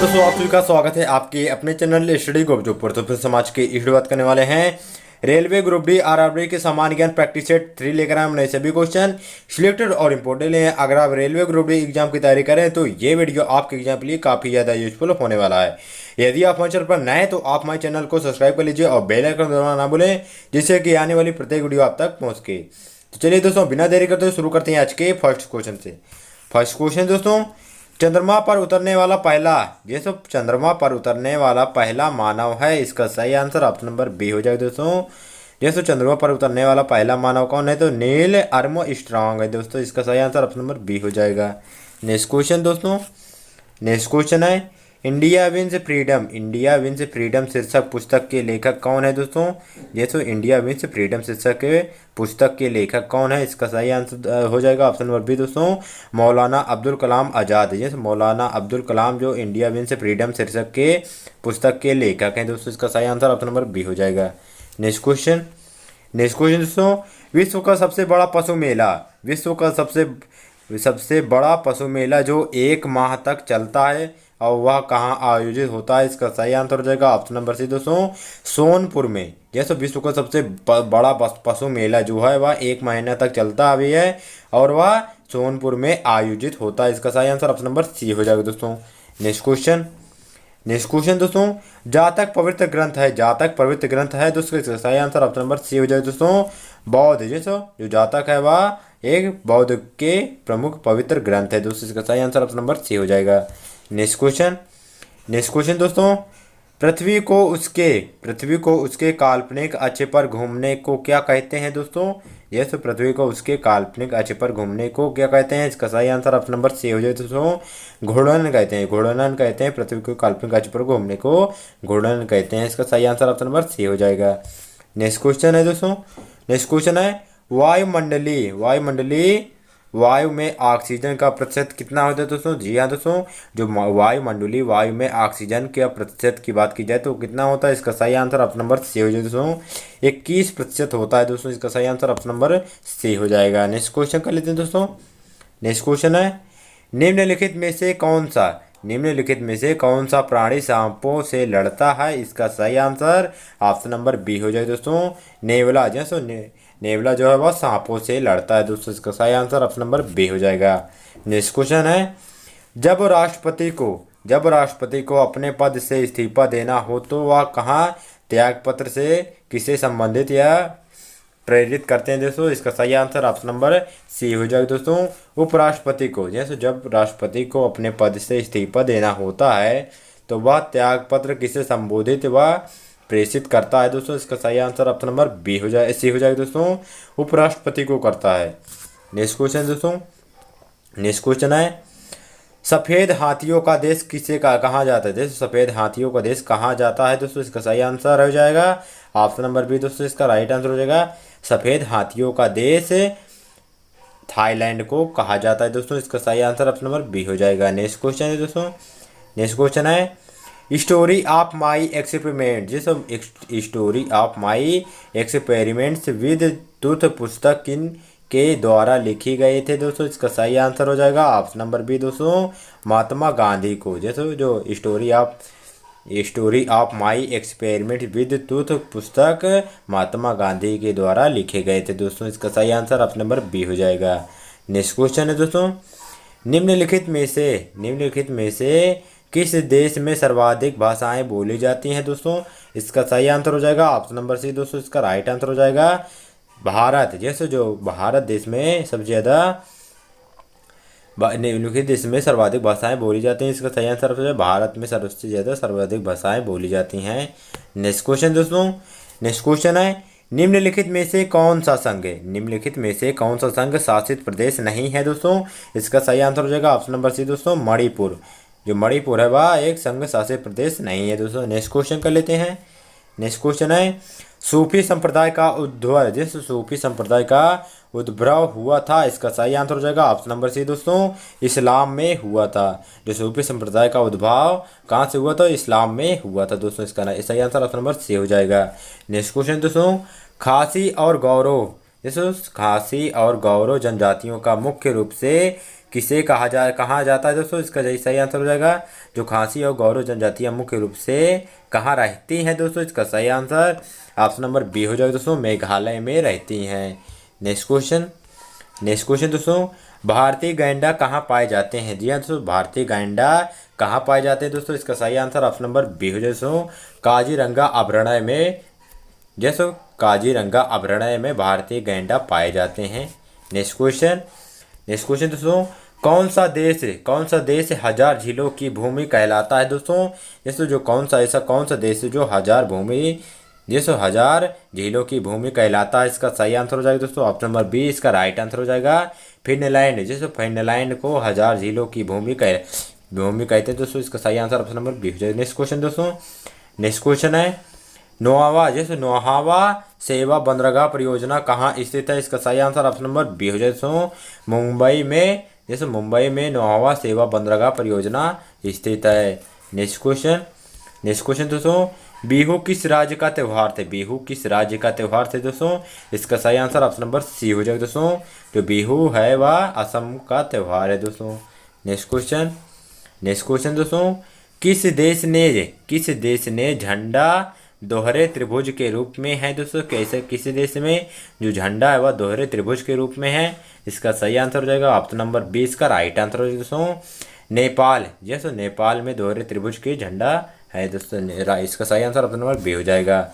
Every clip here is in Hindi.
दोस्तों, आप सभी का स्वागत है आपके अपने चैनल स्टडी ग्रुप जो तो फिर समाज की इस बात करने वाले हैं। रेलवे ग्रुप डी आरआरबी के सामान्य ज्ञान प्रैक्टिस सेट 3 लेकर आए हमने सभी क्वेश्चन सिलेक्टेड और इम्पोर्टेंट हैं। अगर आप रेलवे ग्रुप डी एग्जाम की तैयारी करें तो ये वीडियो आपके एग्जाम के लिए काफ़ी ज़्यादा यूजफुल होने वाला है। यदि आप हमारे चैनल पर नए तो आप हमारे चैनल को सब्सक्राइब कर लीजिए और बेल आइकन दबाना ना भूलें, जिससे कि आने वाली प्रत्येक वीडियो आप तक पहुँच के। तो चलिए दोस्तों, बिना देरी करते हुए शुरू करते हैं आज के फर्स्ट क्वेश्चन से। फर्स्ट क्वेश्चन दोस्तों, चंद्रमा पर उतरने वाला पहला ये सब चंद्रमा पर उतरने वाला पहला मानव है। इसका सही आंसर ऑप्शन नंबर बी हो जाएगा दोस्तों। जैसे चंद्रमा पर उतरने वाला पहला मानव कौन है तो नील आर्मस्ट्रांग है दोस्तों। इसका सही आंसर ऑप्शन नंबर बी हो जाएगा। नेक्स्ट क्वेश्चन दोस्तों, नेक्स्ट क्वेश्चन है इंडिया विंस फ्रीडम शीर्षक पुस्तक के लेखक कौन है दोस्तों। ये तो इंडिया विंस फ्रीडम शीर्षक के पुस्तक के लेखक कौन है। इसका सही आंसर हो जाएगा ऑप्शन नंबर बी दोस्तों, मौलाना अब्दुल कलाम आज़ाद। ये मौलाना अब्दुल कलाम जो इंडिया विंस फ्रीडम शीर्षक के पुस्तक के लेखक हैं दोस्तों। इसका सही आंसर ऑप्शन नंबर बी हो जाएगा। नेक्स्ट क्वेश्चन दोस्तों, विश्व का सबसे बड़ा पशु मेला सबसे बड़ा पशु मेला जो 1 माह तक चलता है और वह कहाँ आयोजित होता है। इसका सही आंसर हो जाएगा ऑप्शन नंबर सी दोस्तों, सोनपुर में। जैसे विश्व का सबसे बड़ा पशु मेला जो है वह 1 महीना तक चलता भी है और वह सोनपुर में आयोजित होता है। इसका सही आंसर ऑप्शन नंबर सी हो जाएगा दोस्तों। नेक्स्ट क्वेश्चन दोस्तों, जातक पवित्र ग्रंथ है दोस्तों। इसका सही आंसर ऑप्शन नंबर सी हो जाएगा दोस्तों, बौद्ध। जैसे जो जातक है वह एक बौद्ध के प्रमुख पवित्र ग्रंथ है दोस्तों। इसका सही आंसर ऑप्शन नंबर सी हो जाएगा। नेक्स्ट क्वेश्चन दोस्तों, पृथ्वी को उसके काल्पनिक अक्ष पर घूमने को क्या कहते हैं दोस्तों। यह तो पृथ्वी को उसके काल्पनिक अक्ष पर घूमने को क्या कहते हैं। इसका सही आंसर ऑप्शन नंबर सी हो जाए दोस्तों, घूर्णन कहते हैं पृथ्वी को काल्पनिक अक्ष पर घूमने को घूर्णन कहते हैं। इसका सही आंसर ऑप्शन नंबर सी हो जाएगा। नेक्स्ट क्वेश्चन है दोस्तों, नेक्स्ट क्वेश्चन है वायु में ऑक्सीजन का प्रतिशत कितना होता है दोस्तों। जी हाँ दोस्तों, जो वायु में ऑक्सीजन के प्रतिशत की बात की जाए तो कितना होता है। इसका सही आंसर ऑप्शन नंबर सी हो जाए दोस्तों, 21% होता है दोस्तों। इसका सही आंसर ऑप्शन नंबर सी हो जाएगा। नेक्स्ट क्वेश्चन कर लेते हैं दोस्तों। नेक्स्ट क्वेश्चन है निम्नलिखित में से कौन सा प्राणी सांपों से लड़ता है। इसका सही आंसर ऑप्शन नंबर बी हो जाए दोस्तों, नेवला। नेवला जो है वह सांपों से लड़ता है दोस्तों। इसका सही आंसर ऑप्शन नंबर बी हो जाएगा। नेक्स्ट क्वेश्चन है जब राष्ट्रपति को अपने पद से इस्तीफा देना हो तो वह कहाँ त्यागपत्र से किसे संबंधित या प्रेरित करते हैं दोस्तों। इसका सही आंसर ऑप्शन नंबर सी हो जाएगा दोस्तों, उपराष्ट्रपति को। जैसे जब राष्ट्रपति को अपने पद से इस्तीफा देना होता है तो वह त्यागपत्र किसे संबोधित व प्रेषित करता है दोस्तों। इसका सही आंसर ऑप्शन नंबर बी हो जाए सी हो जाएगा दोस्तों, उपराष्ट्रपति को करता है। नेक्स्ट क्वेश्चन दोस्तों, नेक्स्ट क्वेश्चन है सफ़ेद हाथियों का देश कहाँ जाता है। जैसे सफ़ेद हाथियों का देश कहाँ जाता है दोस्तों। इसका सही आंसर हो जाएगा ऑप्शन नंबर बी दोस्तों, इसका राइट आंसर हो जाएगा सफ़ेद हाथियों का देश थाईलैंड को कहा जाता है दोस्तों। इसका सही आंसर ऑप्शन नंबर बी हो जाएगा। नेक्स्ट क्वेश्चन है दोस्तों, नेक्स्ट क्वेश्चन है story of my experiment. Story of my experiments with tooth पुस्तक किन के द्वारा लिखी गए थे दोस्तों। इसका सही आंसर हो जाएगा ऑप्शन नंबर बी दोस्तों, महात्मा गांधी को। जैसे जो story of my experiment with tooth पुस्तक महात्मा गांधी के द्वारा लिखे गए थे दोस्तों। इसका सही आंसर ऑप्शन नंबर बी हो जाएगा। नेक्स्ट क्वेश्चन है दोस्तों, निम्नलिखित में से किस देश में सर्वाधिक भाषाएं बोली जाती हैं दोस्तों। इसका सही आंसर हो जाएगा ऑप्शन नंबर सी दोस्तों, इसका राइट आंसर हो जाएगा भारत। जैसे जो भारत देश में सबसे ज़्यादा निम्नलिखित देश में सर्वाधिक भाषाएं बोली जाती हैं। इसका सही आंसर हो जाएगा भारत में सबसे ज़्यादा सर्वाधिक भाषाएं बोली जाती हैं। नेक्स्ट क्वेश्चन दोस्तों, नेक्स्ट क्वेश्चन है निम्नलिखित में से कौन सा संघ शासित प्रदेश नहीं है दोस्तों। इसका सही आंसर हो जाएगा ऑप्शन नंबर सी दोस्तों, मणिपुर। जो मणिपुर है वह एक संघ शासित प्रदेश नहीं है दोस्तों। नेक्स्ट क्वेश्चन कर लेते हैं। नेक्स्ट क्वेश्चन है सूफी संप्रदाय का उद्भव हुआ था। इसका सही आंसर हो जाएगा ऑप्शन नंबर सी दोस्तों, इस्लाम में हुआ था। जो सूफी संप्रदाय का उद्भव कहाँ से हुआ था, इस्लाम में हुआ था दोस्तों। इसका सही आंसर ऑप्शन नंबर सी हो जाएगा। नेक्स्ट क्वेश्चन दोस्तों, खासी और गौरव जनजातियों का मुख्य रूप से किसे कहा जाता है दोस्तों, इसका सही आंसर हो जाएगा जो खासी और गौरव जनजातियां मुख्य रूप से कहाँ रहती हैं दोस्तों, इसका सही आंसर ऑप्शन नंबर बी हो जाएगा दोस्तों, मेघालय में रहती हैं। नेक्स्ट क्वेश्चन दोस्तों, भारतीय गैंडा कहाँ पाए जाते हैं? जी हाँ दोस्तों, भारतीय गैंडा कहाँ पाए जाते हैं दोस्तों, इसका सही आंसर ऑप्शन नंबर बी हो जाएगा दोस्तों, काजीरंगा अभयारण्य में। जैसो काजीरंगा अभयारण्य में भारतीय गैंडा पाए जाते हैं। नेक्स्ट क्वेश्चन दोस्तों, कौन सा देश हजार झीलों की भूमि कहलाता है दोस्तों? दोस्तों जो कौन सा देश है जो हजार झीलों की भूमि कहलाता है, इसका सही आंसर हो जाएगा दोस्तों ऑप्शन नंबर बी, इसका राइट आंसर हो जाएगा फिनलैंड। जैसे फिनलैंड को हजार झीलों की भूमि कहते हैं दोस्तों, इसका सही आंसर ऑप्शन नंबर बी हो जाएगा। नेक्स्ट क्वेश्चन है नौहावा सेवा बंदरगाह परियोजना कहाँ स्थित है, इसका सही आंसर ऑप्शन नंबर बी हो जाए दोस्तों, मुंबई में नौहावा सेवा बंदरगाह परियोजना स्थित है। नेक्स्ट क्वेश्चन दोस्तों, बिहू किस राज्य का त्यौहार थे दोस्तों, इसका सही आंसर ऑप्शन नंबर सी हो जाएगा दोस्तों, जो बिहू है वह असम का त्यौहार है दोस्तों। नेक्स्ट क्वेश्चन दोस्तों, किस देश ने झंडा दोहरे त्रिभुज के रूप में है दोस्तों, किस देश में जो झंडा है वह दोहरे त्रिभुज के रूप में है, इसका सही आंसर हो जाएगा ऑप्शन नंबर 20 का राइट आंसर हो जाएगा दोस्तों, नेपाल। जैसे नेपाल में दोहरे त्रिभुज के झंडा है दोस्तों, इसका सही आंसर ऑप्शन नंबर बी हो जाएगा।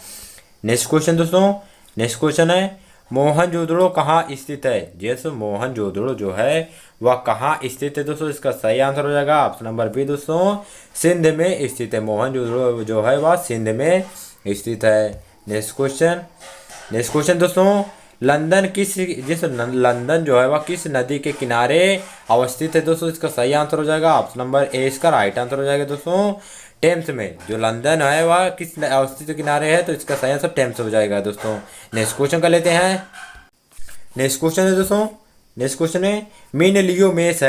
नेक्स्ट क्वेश्चन है मोहनजोदड़ो कहाँ स्थित है? जैसे मोहनजोदड़ो जो है वह कहाँ स्थित है दोस्तों, इसका सही आंसर हो जाएगा ऑप्शन नंबर बी दोस्तों, सिंध में स्थित है। मोहनजोदड़ो जो है वह सिंध में स्थित है। नेक्स्ट क्वेश्चन दोस्तों, लंदन जो है वह किस नदी के किनारे अवस्थित है दोस्तों, इसका सही आंसर हो जाएगा ऑप्शन नंबर ए, इसका राइट आंसर हो जाएगा दोस्तों, टेम्स में। जो लंदन है वह किस अवस्थित किनारे है, तो इसका सही आंसर टेम्स हो जाएगा दोस्तों। नेक्स्ट क्वेश्चन कर लेते हैं। नेक्स्ट क्वेश्चन है मीन लियो मेस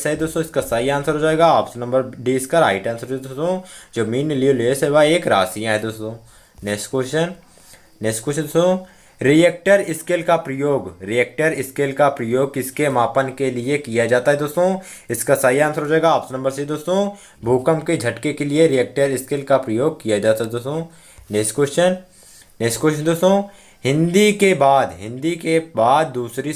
है दोस्तों, इसका सही आंसर हो जाएगा ऑप्शन नंबर डी, इसका राइट आंसर है दोस्तों, जो मीन लियो मेस है वह एक राशियाँ है दोस्तों। नेक्स्ट क्वेश्चन दोस्तों, रिएक्टर स्केल का प्रयोग किसके मापन के लिए किया जाता है दोस्तों, इसका सही आंसर हो जाएगा ऑप्शन नंबर सी दोस्तों, भूकंप के झटके के लिए रिएक्टर स्केल का प्रयोग किया जाता है दोस्तों। नेक्स्ट क्वेश्चन दोस्तों, हिंदी के बाद दूसरी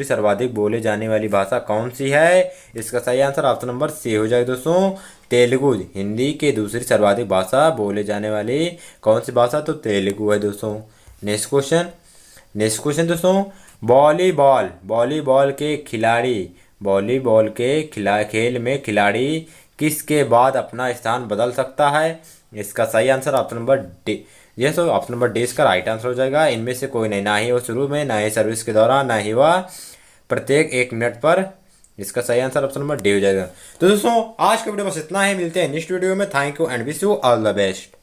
सर्वाधिक बोले जाने वाली भाषा कौन सी है, इसका सही आंसर ऑप्शन नंबर सी हो जाएगा दोस्तों, तेलुगु। हिंदी के दूसरी सर्वाधिक भाषा बोले जाने वाली कौन सी भाषा, तो तेलुगु है दोस्तों। नेक्स्ट क्वेश्चन दोस्तों, वॉलीबॉल के खेल में खिलाड़ी किसके बाद अपना स्थान बदल सकता है, इसका सही answer option number D, option number D इसका राइट आंसर हो जाएगा। इनमें से कोई नहीं, ना ही वो शुरू में, ना ही सर्विस के दौरान, ना ही वह प्रत्येक 1 मिनट पर, इसका सही आंसर ऑप्शन नंबर डी हो जाएगा। तो दोस्तों आज का वीडियो बस इतना ही, मिलते हैं नेक्स्ट वीडियो में। Thank you and wish you all the best.